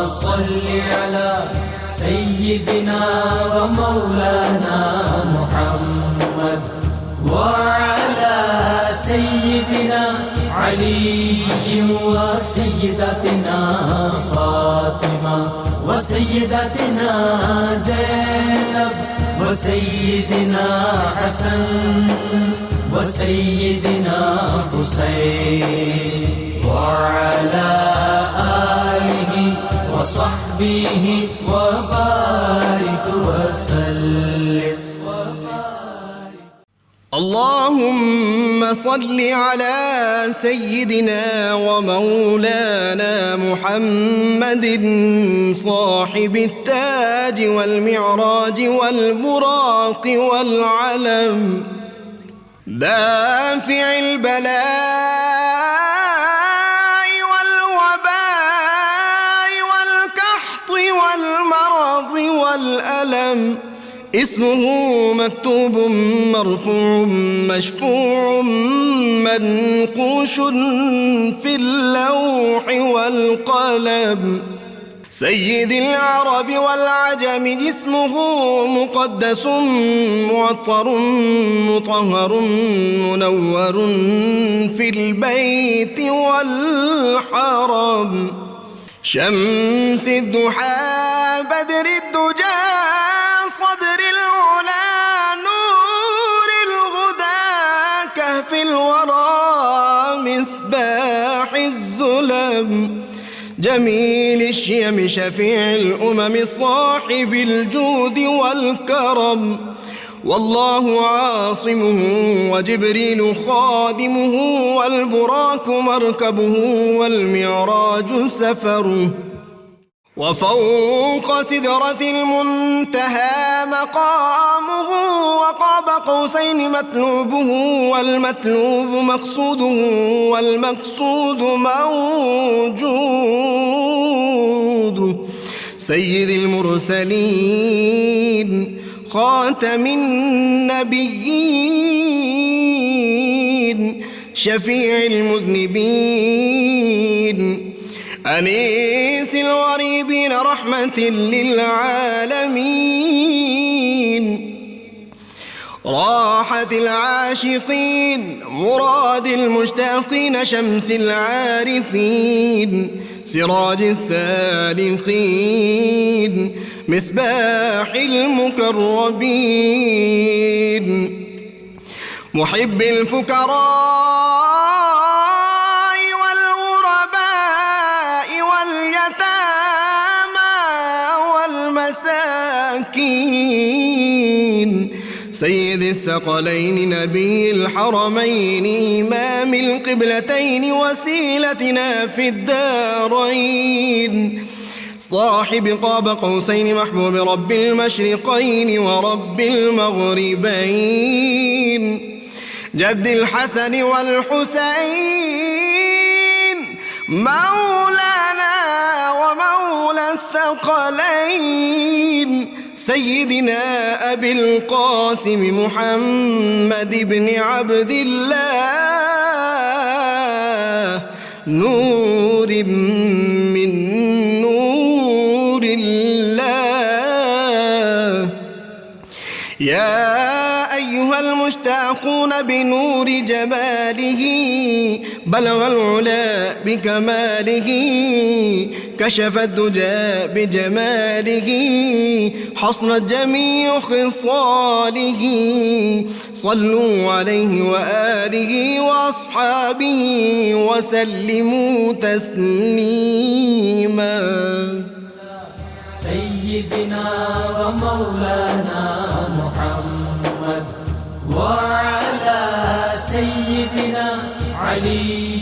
صل على سيدنا ومولانا محمد وعلى سيدنا علي وسيدتنا فاطمة وسيدتنا زينب وسيدنا حسن وسيدنا حسين وعلى آله وصحبه وبارك وسلم. اللهم صل على سيدنا ومولانا محمد صاحب التاج والمعراج والبراق والعلم دافع البلاء والوباء والقحط والمرض والألم اسمه مكتوب مرفوع مشفوع منقوش في اللوح والقلم سيد العرب والعجم اسمه مقدس معطر مطهر منور في البيت والحرم شمس الضحى بدر الدجى صدر العلا نور الهدى كهف الورى مصباح الظلم جميل الشيم شفيع الأمم صاحب الجود والكرم والله عاصمه وجبريل خادمه والبراك مركبه والمعراج سفره وفوق سدرة المنتهى مقامه وقاب قوسين مطلوبه والمطلوب مقصوده والمقصود موجود سيد المرسلين خاتم النبيين شفيع المذنبين أنيس الغريبين رحمة للعالمين راحة العاشقين مراد المشتاقين شمس العارفين سراج السالخين مصباح المكرمين محب الفكراء سيد الثقلين نبي الحرمين إمام القبلتين وسيلتنا في الدارين صاحب قاب قوسين محبوب رب المشرقين ورب المغربين جد الحسن والحسين مولانا ومولى الثقلين سيدنا أبي القاسم محمد بن عبد الله نور من نور الله يا أيها المشتاقون بنور جماله بلغ العلا بكماله كشف الدجى بجماله حصنت جميع خصاله صلوا عليه وآله وأصحابه وسلموا تسليما سيدنا ومولانا محمد وعلى سيدنا علي.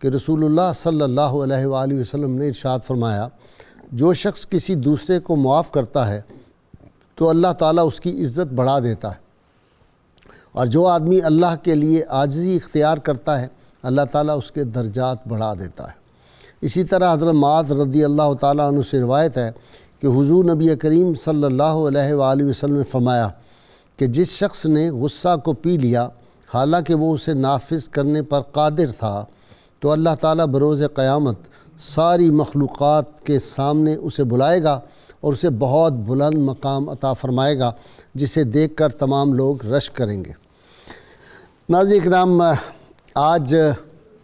کہ رسول اللہ صلی اللہ علیہ وآلہ وسلم نے ارشاد فرمایا جو شخص کسی دوسرے کو معاف کرتا ہے تو اللہ تعالیٰ اس کی عزت بڑھا دیتا ہے، اور جو آدمی اللہ کے لیے عاجزی اختیار کرتا ہے اللہ تعالیٰ اس کے درجات بڑھا دیتا ہے۔ اسی طرح حضرت معاذ رضی اللہ تعالیٰ عنہ سے روایت ہے کہ حضور نبی کریم صلی اللہ علیہ وآلہ وسلم نے فرمایا کہ جس شخص نے غصہ کو پی لیا حالانکہ وہ اسے نافذ کرنے پر قادر تھا تو اللہ تعالیٰ بروز قیامت ساری مخلوقات کے سامنے اسے بلائے گا اور اسے بہت بلند مقام عطا فرمائے گا جسے دیکھ کر تمام لوگ رشک کریں گے۔ ناظرین کرام، آج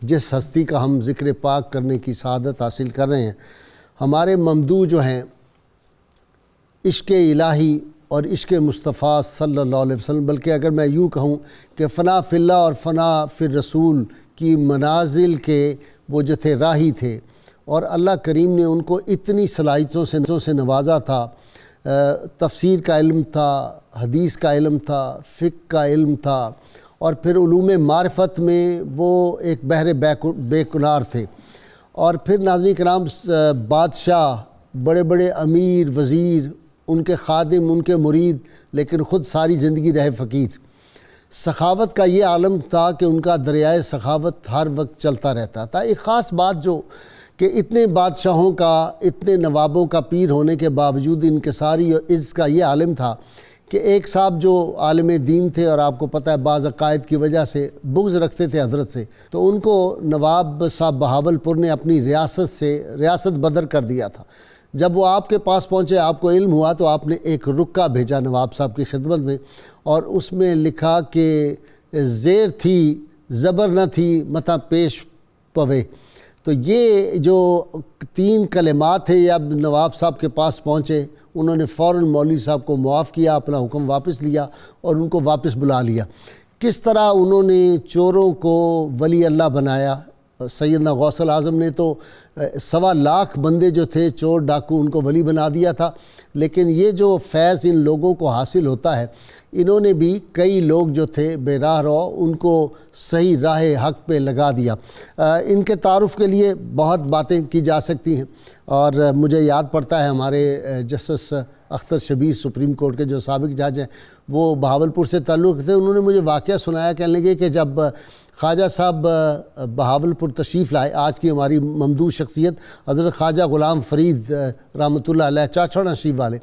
جس ہستی کا ہم ذکر پاک کرنے کی سعادت حاصل کر رہے ہیں، ہمارے ممدوح جو ہیں عشق الہی اور عشق مصطفیٰ صلی اللہ علیہ وسلم، بلکہ اگر میں یوں کہوں کہ فنا فی اللہ اور فنا فی الرسول کی منازل کے وہ جو تھے راہی تھے، اور اللہ کریم نے ان کو اتنی صلاحیتوں سے نوازا تھا۔ تفسیر کا علم تھا، حدیث کا علم تھا، فقہ کا علم تھا، اور پھر علوم معرفت میں وہ ایک بحر بے کنار تھے۔ اور پھر ناظرین کرام، بادشاہ، بڑے بڑے امیر، وزیر، ان کے خادم، ان کے مرید، لیکن خود ساری زندگی رہے فقیر۔ سخاوت کا یہ عالم تھا کہ ان کا دریائے سخاوت ہر وقت چلتا رہتا تھا۔ ایک خاص بات جو کہ اتنے بادشاہوں کا، اتنے نوابوں کا پیر ہونے کے باوجود انکساری اور عز کا یہ عالم تھا کہ ایک صاحب جو عالم دین تھے، اور آپ کو پتہ ہے بعض عقائد کی وجہ سے بغض رکھتے تھے حضرت سے، تو ان کو نواب صاحب بہاول پور نے اپنی ریاست بدر کر دیا تھا۔ جب وہ آپ کے پاس پہنچے، آپ کو علم ہوا، تو آپ نے ایک رکہ بھیجا نواب صاحب کی خدمت میں، اور اس میں لکھا کہ زیر تھی زبر نہ تھی متھا پیش پوے۔ تو یہ جو 3 کلمات تھے، یہ اب نواب صاحب کے پاس پہنچے، انہوں نے فوراً مولوی صاحب کو معاف کیا، اپنا حکم واپس لیا اور ان کو واپس بلا لیا۔ کس طرح انہوں نے چوروں کو ولی اللہ بنایا۔ سیدنا غوث الاعظم نے تو 1.25 لاکھ بندے جو تھے چور ڈاکو، ان کو ولی بنا دیا تھا، لیکن یہ جو فیض ان لوگوں کو حاصل ہوتا ہے، انہوں نے بھی کئی لوگ جو تھے بے راہ رو، ان کو صحیح راہ حق پہ لگا دیا۔ ان کے تعارف کے لیے بہت باتیں کی جا سکتی ہیں، اور مجھے یاد پڑتا ہے ہمارے justice Akhtar Shabbir supreme court کے جو سابق جج ہیں، وہ بہاولپور سے تعلق تھے۔ انہوں نے مجھے واقعہ سنایا، کہنے لگے کہ جب خواجہ صاحب بہاولپور تشریف لائے، آج کی ہماری ممدوح شخصیت حضرت خواجہ غلام فرید رحمۃ اللہ علیہ چاچڑا شریف والے،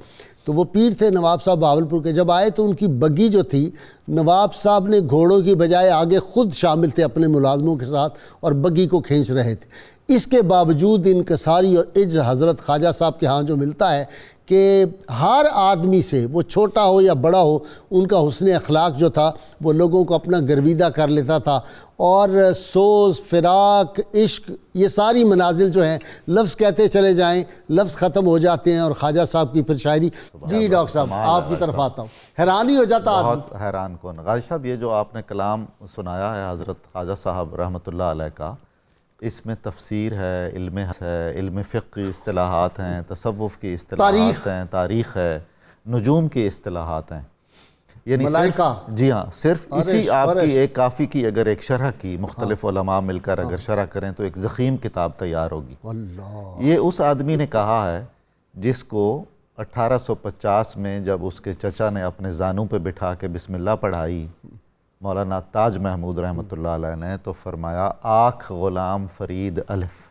تو وہ پیر تھے نواب صاحب بہاولپور کے۔ جب آئے تو ان کی بگی جو تھی، نواب صاحب نے گھوڑوں کی بجائے آگے خود شامل تھے اپنے ملازموں کے ساتھ، اور بگی کو کھینچ رہے تھے۔ اس کے باوجود انکساری اور عجز حضرت خواجہ صاحب کے ہاں جو ملتا ہے کہ ہر آدمی سے، وہ چھوٹا ہو یا بڑا ہو، ان کا حسن اخلاق جو تھا وہ لوگوں کو اپنا گرویدہ کر لیتا تھا، اور سوز، فراق، عشق، یہ ساری منازل جو ہیں، لفظ کہتے چلے جائیں لفظ ختم ہو جاتے ہیں، اور خواجہ صاحب کی پھر شاعری۔ جی ڈاکٹر صاحب، آپ کی طرف آتا ہوں، حیران ہی ہو جاتا آدمی۔ بہت حیران کن غازی صاحب، یہ جو آپ نے کلام سنایا ہے حضرت خواجہ صاحب رحمۃ اللہ علیہ کا، اس میں تفسیر ہے، علم ہے، علم فقہ کی اصطلاحات ہیں، تصوف کی اصطلاحات ہیں، تاریخ ہے، نجوم کی اصطلاحات ہیں، یعنی ملائکہ۔ جی ہاں، صرف اسی آپ کی ایک کافی کی اگر ایک شرح کی مختلف علماء مل کر اگر شرح کریں تو ایک ضخیم کتاب تیار ہوگی۔ یہ اس آدمی نے کہا ہے جس کو 1850 میں جب اس کے چچا نے اپنے زانوں پہ بٹھا کے بسم اللہ پڑھائی مولانا تاج محمود رحمۃ اللہ علیہ نے، تو فرمایا آنکھ غلام فرید الف۔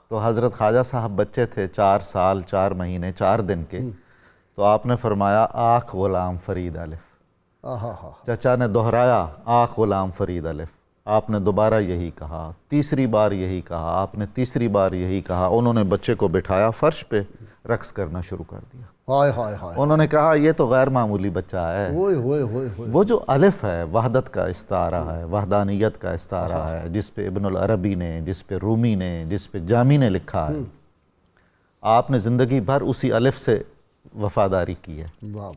تو حضرت خواجہ صاحب بچے تھے 4 سال 4 مہینے 4 دن کے، تو آپ نے فرمایا آنکھ غلام فرید الف۔ چچا نے دہرایا آنکھ غلام فرید الف، آپ نے دوبارہ یہی کہا، تیسری بار یہی کہا، آپ نے تیسری بار یہی کہا۔ انہوں نے بچے کو بٹھایا فرش پہ، رقص کرنا شروع کر دیا۔ انہوں نے کہا یہ تو غیر معمولی بچہ ہے۔ وہ جو الف ہے وحدت کا استعارہ ہے، وحدانیت کا استعارہ ہے، جس پہ ابن العربی نے، جس پہ رومی نے، جس پہ جامی نے لکھا ہے، آپ نے زندگی بھر اسی الف سے وفاداری کی ہے۔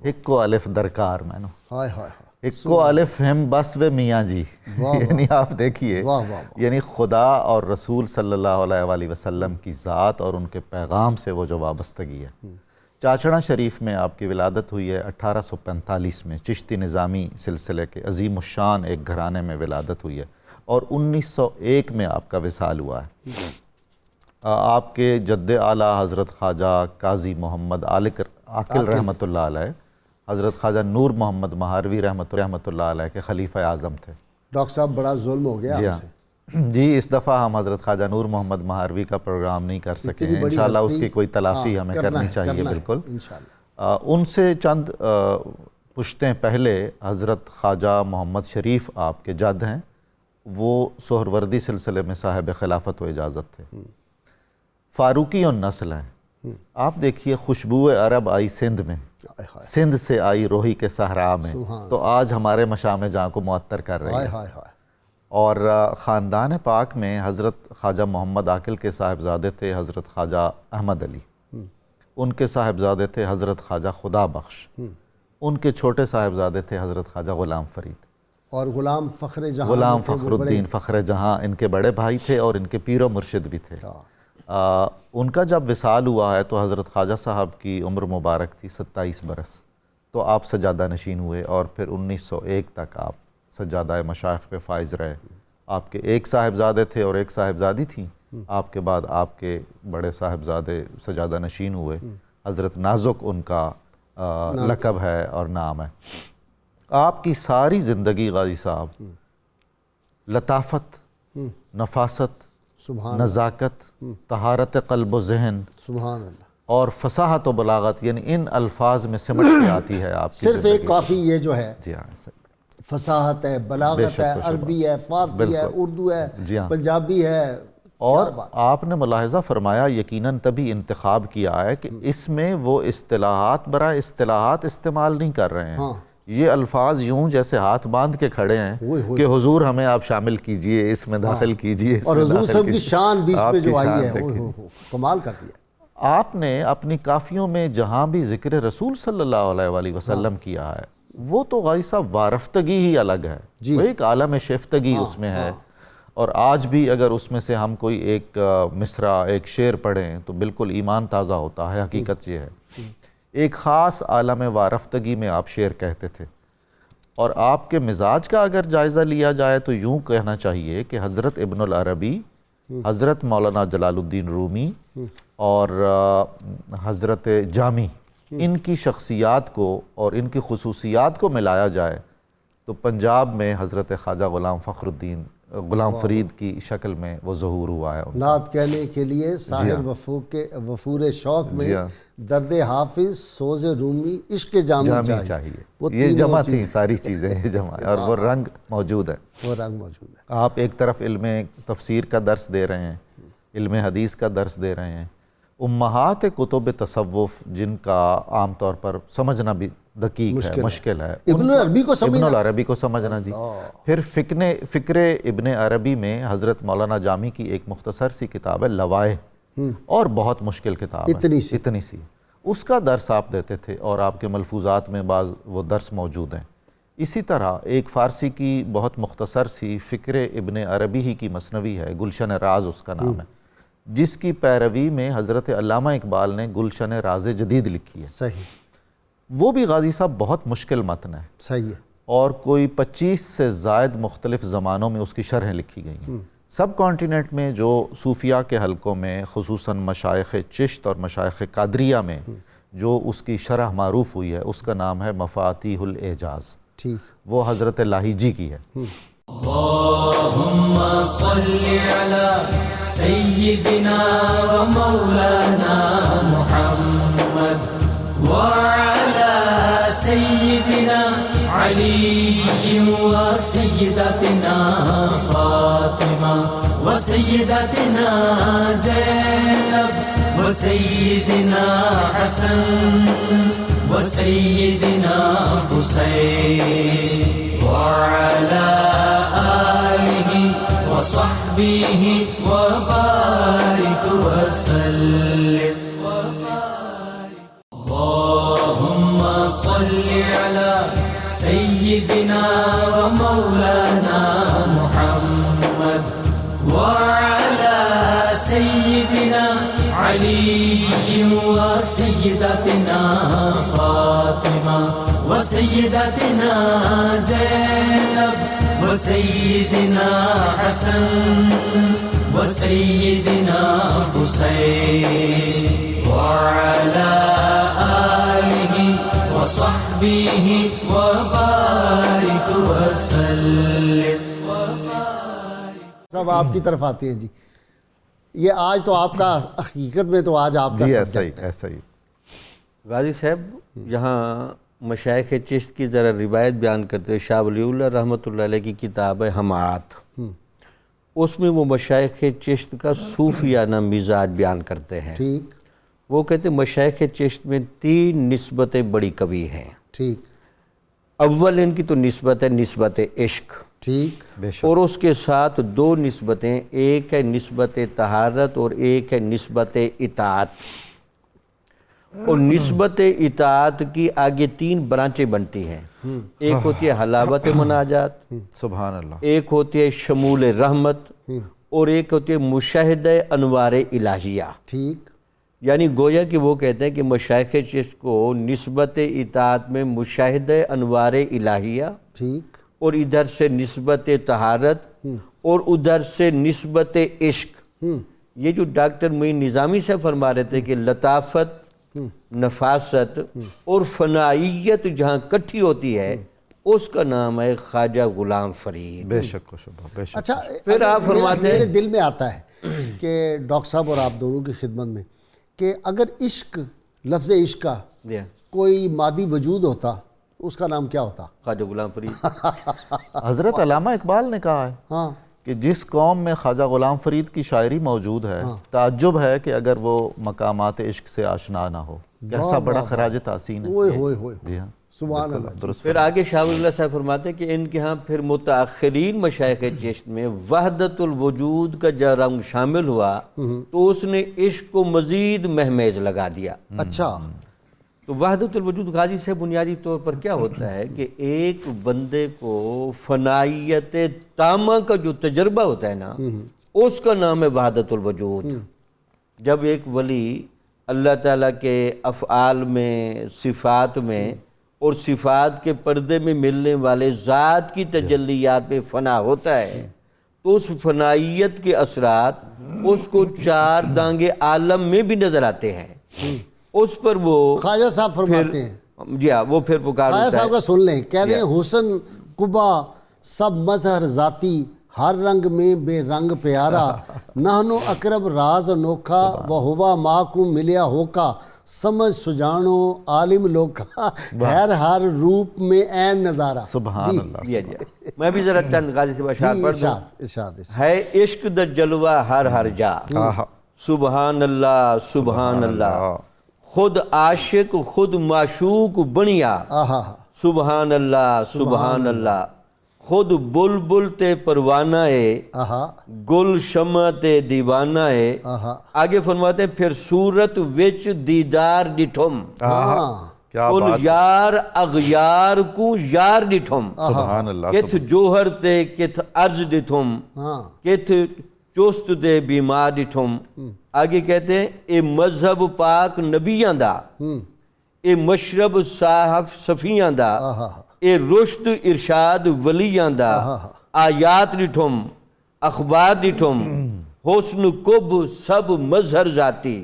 ہکو الف درکار میں نو، ہکو الف ہم بس و میاں جی، یعنی آپ دیکھیے، یعنی خدا اور رسول صلی اللہ علیہ وآلہ وسلم کی ذات اور ان کے پیغام سے وہ جو وابستگی ہے۔ چاچڑا شریف میں آپ کی ولادت ہوئی ہے 1845 میں، چشتی نظامی سلسلے کے عظیم الشان ایک گھرانے میں ولادت ہوئی ہے۔ اور 1901 میں آپ کا وصال ہوا ہے۔ آپ کے جد اعلیٰ حضرت خواجہ قاضی محمد عاقل رحمۃ اللہ علیہ حضرت خواجہ نور محمد مہاروی رحمۃ اللہ علیہ کے خلیفہ اعظم تھے۔ ڈاکٹر صاحب بڑا ظلم ہو گیا جی آپ سے۔ جی اس دفعہ ہم حضرت خواجہ نور محمد مہاروی کا پروگرام نہیں کر سکے ہیں، انشاءاللہ اس کی کوئی تلافی ہمیں کرنی چاہیے بالکل۔ ان سے چند پشتیں پہلے حضرت خواجہ محمد شریف آپ کے جد ہیں، وہ سہروردی سلسلے میں صاحب خلافت و اجازت تھے، فاروقی النسل ہیں۔ آپ دیکھیے خوشبو عرب آئی سندھ میں، سندھ سے آئی روحی کے صحرا میں، تو آج ہمارے مشام جہاں کو معطر کر رہی ہے۔ اور خاندان پاک میں حضرت خواجہ محمد عاقل کے صاحبزادے تھے حضرت خواجہ احمد علی، ان کے صاحبزادے تھے حضرت خواجہ خدا بخش، ان کے چھوٹے صاحبزادے تھے حضرت خواجہ غلام فرید، اور غلام فخر جہاں، غلام فخر الدین فخر جہاں ان کے بڑے بھائی تھے اور ان کے پیر و مرشد بھی تھے۔ ان کا جب وصال ہوا ہے تو حضرت خواجہ صاحب کی عمر مبارک تھی 27 برس، تو آپ سجادہ نشین ہوئے اور پھر 1901 تک آپ سجادہ مشائخ پہ فائز رہے۔ آپ کے ایک صاحبزادے تھے اور ایک صاحبزادی تھیں، آپ کے بعد آپ کے بڑے صاحبزادے سجادہ نشین ہوئے، حضرت نازک ان کا لقب ہے اور نام ہے۔ آپ کی ساری زندگی غازی صاحب لطافت، نفاست، نزاکت، طہارت قلب و ذہن سبحان اللہ، اور فصاحت و بلاغت، یعنی ان الفاظ میں سمجھ کے آتی ہے آپ کی صرف ایک کافی یہ جو ہے جی ہاں فصاحت ہے، بلاغت ہے، عربی ہے، فارسی ہے، اردو ہے، پنجابی ہے۔ اور آپ نے ملاحظہ فرمایا یقیناً تبھی انتخاب کیا ہے کہ اس میں وہ اصطلاحات برائے اصطلاحات استعمال نہیں کر رہے ہیں، یہ الفاظ یوں جیسے ہاتھ باندھ کے کھڑے ہیں کہ حضور ہمیں آپ شامل کیجئے، اس میں داخل کیجئے، اور حضور صاحب کی شان بیچ میں جو آئی ہے کمال کر دیا۔ آپ نے اپنی کافیوں میں جہاں بھی ذکر رسول صلی اللہ علیہ وسلم کیا ہے وہ تو غازی صاحب وارفتگی ہی الگ ہے، وہ ایک عالم شفتگی اس میں ہے، اور آج بھی اگر اس میں سے ہم کوئی ایک مصرع ایک شعر پڑھیں تو بالکل ایمان تازہ ہوتا ہے۔ حقیقت یہ ہے ایک خاص عالم وارفتگی میں آپ شعر کہتے تھے، اور آپ کے مزاج کا اگر جائزہ لیا جائے تو یوں کہنا چاہیے کہ حضرت ابن العربی، حضرت مولانا جلال الدین رومی اور حضرت جامی، ان کی شخصیات کو اور ان کی خصوصیات کو ملایا جائے تو پنجاب میں حضرت خواجہ غلام فرید کی شکل میں وہ ظہور ہوا ہے۔ نعت کہنے کے لیے ساحر وفور شوق میں درد حافظ، سوز رومی، عشق جامی چاہیے، یہ جمع تھی ساری چیزیں، یہ جمع، اور وہ رنگ موجود ہے، وہ رنگ موجود ہے۔ آپ ایک طرف علم تفسیر کا درس دے رہے ہیں، علم حدیث کا درس دے رہے ہیں، امہات کتب تصوف جن کا عام طور پر سمجھنا بھی دقیق ہے، مشکل ہے، ابن العربی کو سمجھنا جی۔ پھر فکر ابن عربی میں حضرت مولانا جامی کی ایک مختصر سی کتاب ہے لوائح، اور بہت مشکل کتاب ہے، اتنی سی، اس کا درس آپ دیتے تھے اور آپ کے ملفوظات میں بعض وہ درس موجود ہیں۔ اسی طرح ایک فارسی کی بہت مختصر سی فکر ابن عربی ہی کی مثنوی ہے، گلشن راز اس کا نام ہے، جس کی پیروی میں حضرت علامہ اقبال نے گلشن راز جدید لکھی ہے۔ صحیح، وہ بھی غازی صاحب بہت مشکل متن ہے، صحیح ہے، اور کوئی 25 سے زائد مختلف زمانوں میں اس کی شرحیں لکھی گئی ہیں۔ سب کانٹیننٹ میں جو صوفیاء کے حلقوں میں خصوصاً مشائخ چشت اور مشائخ قادریہ میں جو اس کی شرح معروف ہوئی ہے اس کا نام ہے مفاتیح الاعجاز، وہ حضرت لاہیجی کی ہے۔ اللہم صلی علی سیدنا و مولانا محمد وعلی سیدنا علی و سیدتنا فاطمہ و سیدتنا زینب و سیدنا حسن و سیدنا حسین وعلى آله وصحبه وبارك وسلم اللهم صل على سيدنا ومولانا محمد وعلى سيدنا علي وسيدتنا فاطمة وسيدتنا زينب وسيدنا حسن وسيدنا حسين وعلى آله وصحبه وبارك وسلم. سب آپ کی طرف آتے ہیں جی. یہ آج تو آپ کا حقیقت میں تو آج آپ کا جی ایسا ہی غازی صاحب یہاں مشائخ چشت کی ذرا روایت بیان کرتے ہوئے شاہ ولی اللہ رحمۃ اللہ علیہ کی کتاب ہے حماعت، اس میں وہ مشائخ چشت کا صوفیانہ مزاج بیان کرتے ہیں. ٹھیک. وہ کہتے ہیں مشائخ چشت میں 3 نسبتیں بڑی قوی ہیں. ٹھیک. اول ان کی تو نسبت ہے نسبت عشق. ٹھیک. اور اس کے ساتھ 2 نسبتیں، ایک ہے نسبت طہارت اور ایک ہے نسبت اطاعت. اور نسبت اطاعت کی آگے 3 برانچیں بنتی ہیں. ایک ہوتی ہے حلاوت مناجات، سبحان اللہ، ایک ہوتی ہے شمول رحمت، اور ایک ہوتی ہے مشاہدہ انوار الہیہ. ٹھیک. یعنی گویا کہ وہ کہتے ہیں کہ مشائخ چشت کو نسبت اطاعت میں مشاہدہ انوار الہیہ، ٹھیک، اور ادھر سے نسبت طہارت، اور ادھر سے نسبت عشق. یہ جو ڈاکٹر معین نظامی سے فرما رہے تھے کہ لطافت، نفاست اور فنائیت جہاں کٹھی ہوتی ہے اس کا نام ہے خواجہ غلام فرید. بے شک و شبہ، بے شک. اچھا پھر آپ فرماتے ہیں میرے دل میں آتا ہے کہ ڈاکٹر صاحب اور آپ دونوں کی خدمت میں کہ اگر عشق، لفظ عشق کا کوئی مادی وجود ہوتا اس کا نام کیا ہوتا؟ خواجہ غلام فرید. حضرت علامہ اقبال نے کہا ہے ہاں کہ جس قوم میں خواجہ غلام فرید کی شاعری موجود ہے، تعجب ہے کہ اگر وہ مقامات عشق سے آشنا نہ ہو. کیسا بڑا خراج تحسین ہے. ہوئے ہوئے ہوئے. جی ہاں، سبحان اللہ. درست. پھر آگے شاہ ولی اللہ صاحب فرماتے ہیں کہ ان کے ہاں پھر متاخرین مشائخ چشت میں وحدت الوجود کا جب رنگ شامل ہوا تو اس نے عشق کو مزید مہمیز لگا دیا. اچھا. تو وحدت الوجود غازی سے بنیادی طور پر کیا ہوتا ہے کہ ایک بندے کو فنائیت تامہ کا جو تجربہ ہوتا ہے نا، اس کا نام ہے وحدت الوجود. جب ایک ولی اللہ تعالیٰ کے افعال میں، صفات میں اور صفات کے پردے میں ملنے والے ذات کی تجلیات میں فنا ہوتا ہے تو اس فنائیت کے اثرات اس کو 4 دانگے عالم میں بھی نظر آتے ہیں. اس پر وہ خواجہ صاحب فرماتے ہیں، جی ہاں، وہ پھر خواجہ پکارتا صاحب کا ہے. سن لیں، کہہ رہے ہیں حسن قبا سب مظہر ذاتی، ہر رنگ میں بے رنگ پیارا، نہنو اقرب راز انوکھا، وہ ہوا ماں کو ملیا ہوکا، سمجھ سجانو عالم لوکا، ہر روپ میں عین نظارہ. سبحان اللہ. جی جی میں بھی ذرا چند غازی سے اشعار پڑھ دوں. ارشاد. ہے عشق دا جلوہ ہر جا، سبحان اللہ سبحان اللہ، خود عاشق خود معشوق بنیا، سبحان اللہ سبحان اللہ، خود بلبل تے پروانہ ہے، گل شمع تے دیوانہ ہے. آگے فرماتے ہیں پھر صورت وچ دیدار ڈٹھم، کل یار اغیار کو یار ڈٹھم، سبحان اللہ. کتھ جوہر تے کتھ عرض ڈٹھم، کتھ چوست دے بیمار ڈٹھم. آگے کہتے ہیں اے مذہب پاک نبیاں دا، اے مشرب صاحب صفیاں دا، اے رشد ارشاد ولیاں دا، آیات ڈٹھم اخبار ڈٹھم، حسن کب سب مظہر ذاتی،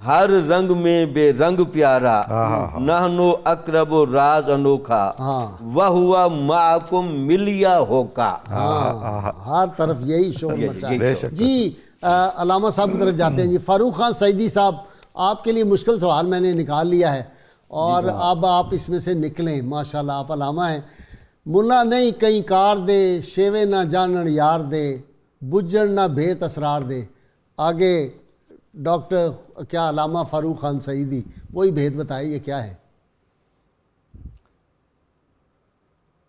ہر رنگ میں بے رنگ پیارا، نحنو اقرب راز انوکھا، وہوا معکم ملیا ہوکا. ہر طرف یہی شور مچا ہے. جی علامہ صاحب کی طرف جاتے ہیں. جی فاروق خان سعیدی صاحب، آپ کے لیے مشکل سوال میں نے نکال لیا ہے اور اب آپ اس میں سے نکلیں. ماشاءاللہ آپ علامہ ہیں. ملا نہیں کہیں کار دے، شیوے نہ جانن یار دے، بجن نہ بھیت اسرار دے. آگے ڈاکٹر کیا علامہ فاروق خان سعیدی وہی بھید بتائے، یہ کیا ہے؟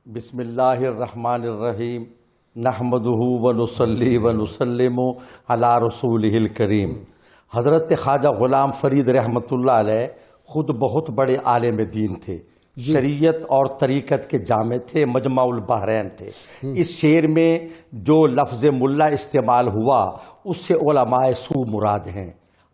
بسم اللہ الرحمن الرحیم، نحمدہ ونصلی ونسلم علی رسولہ الکریم. حضرت خواجہ غلام فرید رحمۃ اللہ علیہ خود بہت بڑے عالم دین تھے، شریعت اور طریقت کے جامع تھے، مجمع البحرین تھے. اس شعر میں جو لفظ ملا استعمال ہوا اس سے علماء سو مراد ہیں.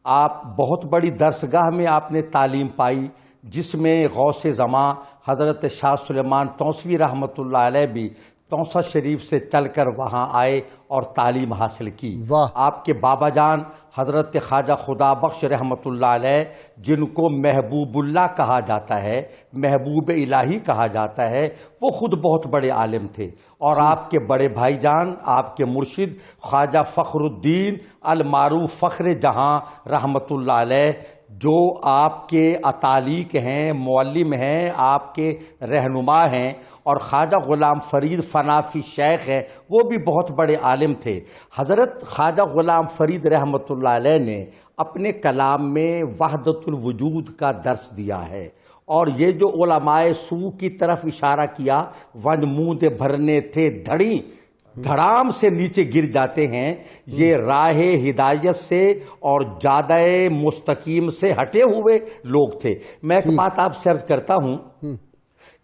آپ بہت بڑی درسگاہ میں آپ نے تعلیم پائی جس میں غوث زمان حضرت شاہ سلیمان توسوی رحمۃ اللہ علیہ بھی توسا شریف سے چل کر وہاں آئے اور تعلیم حاصل کی. آپ کے بابا جان حضرت خواجہ خدا بخش رحمۃ اللہ علیہ، جن کو محبوب اللہ کہا جاتا ہے، محبوب الہی کہا جاتا ہے، وہ خود بہت بڑے عالم تھے. اور آپ کے بڑے بھائی جان، آپ کے مرشد خواجہ فخر الدین المعروف فخر جہاں رحمۃ اللہ علیہ، جو آپ کے اتالیق ہیں، معلم ہیں، آپ کے رہنما ہیں، اور خواجہ غلام فرید فنافی شیخ ہے، وہ بھی بہت بڑے عالم تھے. حضرت خواجہ غلام فرید رحمۃ اللہ علیہ نے اپنے کلام میں وحدت الوجود کا درس دیا ہے. اور یہ جو علماء سو کی طرف اشارہ کیا، ون منہ دے بھرنے تھے دھڑی، دھڑام سے نیچے گر جاتے ہیں، یہ راہ ہدایت سے اور جادہ مستقیم سے ہٹے ہوئے لوگ تھے. میں ایک بات آپ سے عرض کرتا ہوں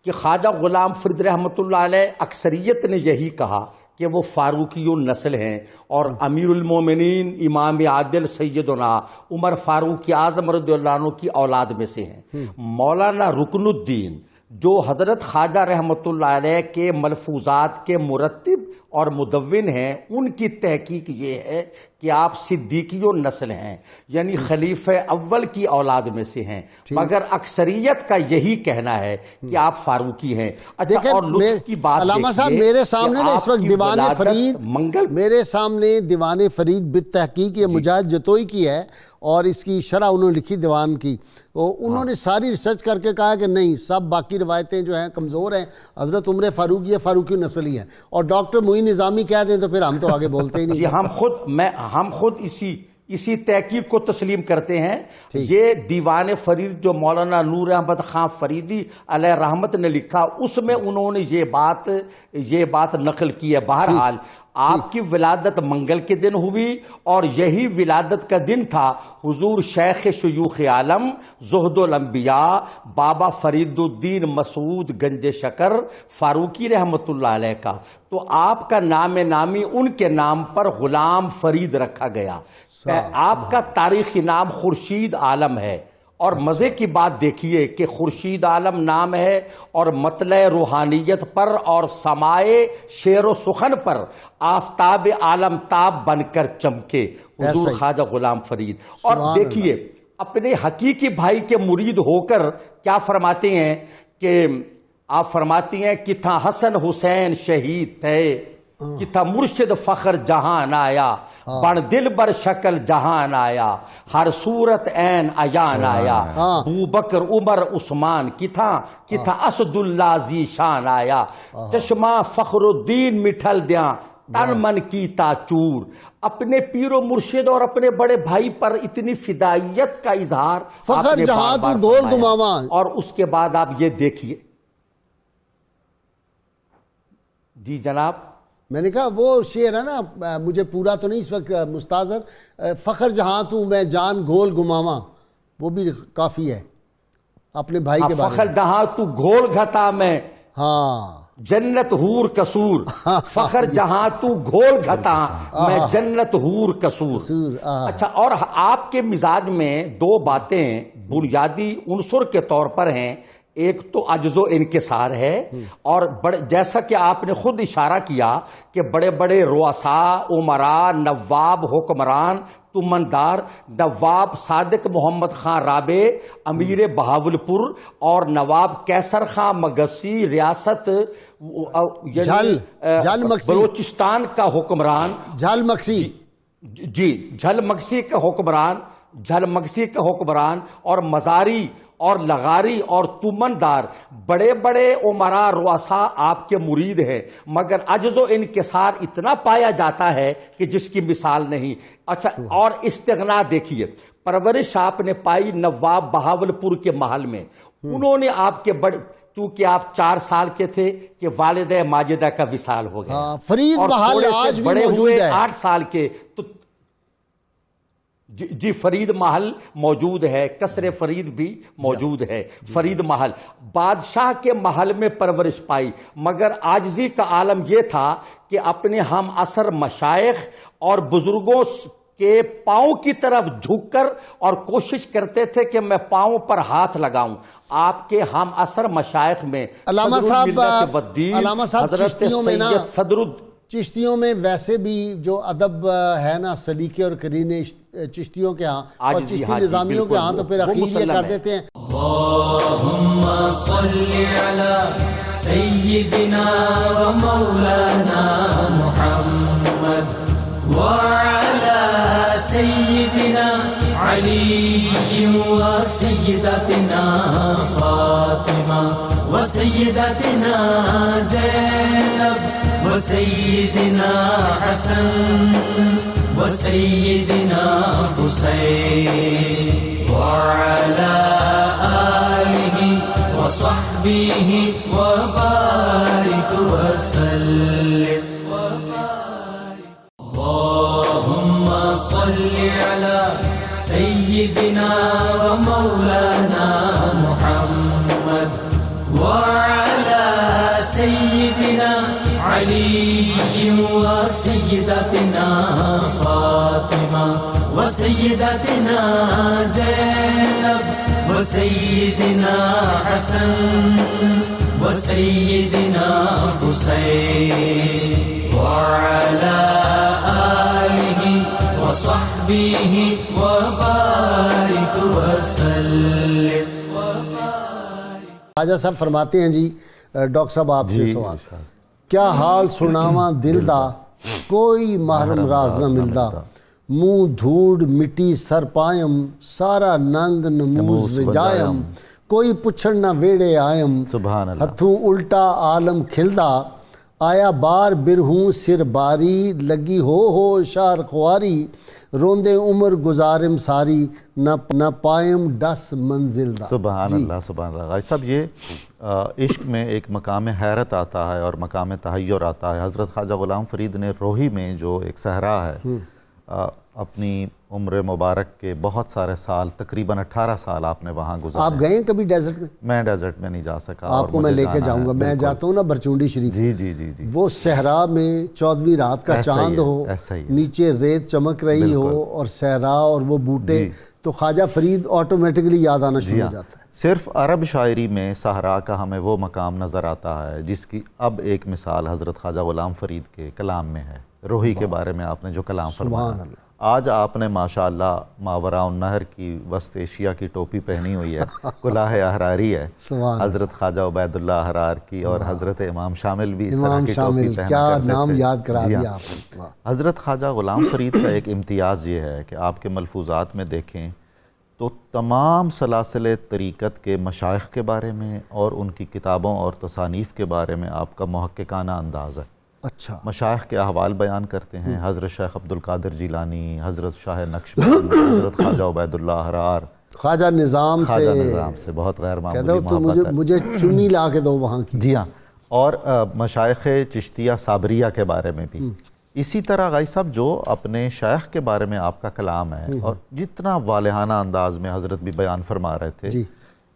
کہ خواجہ غلام فرید رحمۃ اللہ علیہ اکثریت نے یہی کہا کہ وہ فاروقی النسل ہیں اور امیر المومنین امام عادل سیدنا عمر فاروق اعظم رضی اللہ عنہ کی اولاد میں سے ہیں. مولانا رکن الدین جو حضرت خواجہ رحمۃ اللہ علیہ کے ملفوظات کے مرتب اور مدون ہیں، ان کی تحقیق یہ ہے کہ آپ صدیقی النسل ہیں، یعنی خلیفہ اول کی اولاد میں سے ہیں، مگر اکثریت کا یہی کہنا ہے کہ آپ فاروقی ہیں. اچھا، اور لطف کی بات علامہ صاحب میرے سامنے اس وقت دیوان فرید میرے سامنے دیوان فرید بالتحقیق یہ مجاہد جتوئی کی ہے، اور اس کی شرح انہوں نے لکھی دیوان کی. انہوں نے ساری ریسرچ کر کے کہا کہ نہیں، سب باقی روایتیں جو ہیں کمزور ہیں، حضرت عمر فاروق یہ فاروقی نسل ہی ہیں. اور ڈاکٹر معین نظامی کہہ دیں تو پھر ہم تو آگے بولتے ہی نہیں. ہم خود اسی تحقیق کو تسلیم کرتے ہیں. یہ دیوان فرید جو مولانا نور احمد خان فریدی علیہ رحمت نے لکھا، اس میں انہوں نے یہ بات نقل کی ہے. بہرحال آپ کی ولادت منگل کے دن ہوئی، اور یہی ولادت کا دن تھا حضور شیخ شیوخ عالم زہد الانبیاء بابا فرید الدین مسعود گنج شکر فاروقی رحمۃ اللہ علیہ کا. تو آپ کا نام نامی ان کے نام پر غلام فرید رکھا گیا. آپ کا تاریخی نام خورشید عالم ہے. اور مزے کی بات دیکھیے کہ خورشید عالم نام ہے، اور مطلع روحانیت پر اور سمائے شعر و سخن پر آفتاب عالم تاب بن کر چمکے حضور خواجہ غلام فرید. اور دیکھیے اپنے حقیقی بھائی کے مرید ہو کر کیا فرماتے ہیں کہ آپ فرماتی ہیں کہ تھا حسن حسین شہید تھے، کہ تھا مرشد فخر جہان آیا، بن دل بر شکل جہان آیا، ہر صورت عین عیان آیا، ابو بکر عمر عثمان کی تھا اسد اللہ ذی شان آیا، چشمہ فخر الدین مٹھل دیاں تن من کیتا چور. اپنے پیر و مرشد اور اپنے بڑے بھائی پر اتنی فدائیت کا اظہار فخر جہاں تو گول گماواں. اور اس کے بعد آپ یہ دیکھیے. جی جناب، میں نے کہا وہ شعر ہے نا، مجھے پورا تو نہیں اس وقت مستحضر، فخر جہاں تو میں جان گول گماواں، وہ بھی کافی ہے اپنے بھائی کے بارے میں. فخر جہاں تو گھول گھتا میں جنت حور قصور، فخر جہاں تو گھول گھتا میں جنت حور قصور. اچھا، اور آپ کے مزاج میں دو باتیں بنیادی عنصر کے طور پر ہیں. ایک تو عجز و انکسار ہے، اور جیسا کہ آپ نے خود اشارہ کیا کہ بڑے بڑے رؤساء، عمراء، نواب، حکمران، تمندار، نواب صادق محمد خان رابع امیر بہاولپور اور نواب کیسر خان مگسی ریاست بلوچستان کا حکمران، جھل مکسی، جی جھل مکسی کا حکمران، اور مزاری اور لغاری اور تمندار بڑے بڑے عمراء رؤساء آپ کے مرید ہیں، مگر عجز و انکسار اتنا پایا جاتا ہے کہ جس کی مثال نہیں. اچھا، اور استغنا دیکھیے، پرورش آپ نے پائی نواب بہاولپور کے محل میں. انہوں نے آپ کے چونکہ آپ 4 سال کے تھے کہ والد ماجدہ کا وصال ہو گیا، فرید محل آج بھی بڑے موجود ہوئے ہے. 8 سال کے تو جی فرید محل موجود ہے، قصر فرید بھی موجود ہے. فرید محل بادشاہ کے محل میں پرورش پائی، مگر عاجزی کا عالم یہ تھا کہ اپنے ہم عصر مشائخ اور بزرگوں کہ پاؤں کی طرف جھک کر اور کوشش کرتے تھے کہ میں پاؤں پر ہاتھ لگاؤں. آپ کے ہم اثر مشائخ میں علامہ صاحب حضرت سید صدر چشتیوں میں ویسے بھی جو ادب ہے نا، سلیقے اور کرینے چشتیوں کے ہاں اور چشتی نظامیوں کے ہاں، تو پھر اخیر یہ کر دیتے ہیں اللہم صلی علی سیدنا و مولانا محمد وعلى سيدنا علي وسيدتنا فاطمة وسيدتنا زينب وسيدنا حسن وسيدنا حسين وعلى آله وصحبه وبارك وسلم. اللهم صل على سيدنا ومولانا محمد وعلى سيدنا علي وسيدتنا فاطمة وسيدتنا زينب وسيدنا حسن وسيدنا حسين وعلى آله وصحبه وبارك وسلم. خواجہ صاحب فرماتے ہیں جی، ڈاکٹر صاحب آپ سے سوال، کیا حال سناواں دل دا، کوئی محرم راز نہ ملدا، منہ دھوڑ مٹی سر پائم، سارا ننگ نموز وجائم، کوئی پچھڑ نہ ویڑے آئم، ہتھوں الٹا عالم کھلدا، آیا بار برہوں سر باری، لگی ہو شار خواری، روندے عمر گزارم ساری، نہ پائم ڈس منزل دا. سبحان اللہ سبحان اللہ. غازی صاحب، یہ عشق میں ایک مقام حیرت آتا ہے اور مقام تحیر آتا ہے. حضرت خواجہ غلام فرید نے روہی میں جو ایک صحرا ہے، اپنی عمر مبارک کے بہت سارے سال، تقریباً 18 سال آپ نے وہاں گزارے. آپ گئے ہیں کبھی ڈیزرٹ میں؟ میں ڈیزرٹ میں نہیں جا سکا. آپ کو میں لے کے جاؤں گا. میں جاتا ہوں نا برچونڈی شریف. جی جی جی جی. وہ صحرا میں 14ویں رات کا چاند ہو، نیچے ریت چمک رہی ہو اور صحرا اور وہ بوٹے، تو خواجہ فرید آٹومیٹکلی یاد آنا شروع ہو جاتا ہے. صرف عرب شاعری میں صحرا کا ہمیں وہ مقام نظر آتا ہے جس کی اب ایک مثال حضرت خواجہ غلام فرید کے کلام میں ہے. روہی کے بارے میں آپ نے جو کلام فرمایا، آج آپ نے ماشاءاللہ ماوراء النہر کی وسط ایشیا کی ٹوپی پہنی ہوئی ہے، کلاه احراری ہے. حضرت خواجہ عبید اللہ احرار کی اور حضرت امام شامل بھی اس طرح کی ٹوپی پہنا کرتے تھے. کیا نام یاد کرا دیا آپ نے. حضرت خواجہ غلام فرید کا ایک امتیاز یہ ہے کہ آپ کے ملفوظات میں دیکھیں تو تمام سلاسل طریقت کے مشائخ کے بارے میں اور ان کی کتابوں اور تصانیف کے بارے میں آپ کا محققانہ انداز ہے. اچھا. مشائخ کے احوال بیان کرتے ہیں، حضرت شیخ عبدالقادر جیلانی، حضرت شاہ نقشبند، حضرت خواجہ عبید اللہ احرار، خواجہ نظام سے بہت غیر معمولی محبت ہے. مجھے چنی لا کے دو وہاں کی. جی ہاں. اور مشائخ چشتیہ صابریہ کے بارے میں بھی اسی طرح. غازی صاحب، جو اپنے شیخ کے بارے میں آپ کا کلام ہے اور جتنا والہانہ انداز میں حضرت بھی بیان فرما رہے تھے،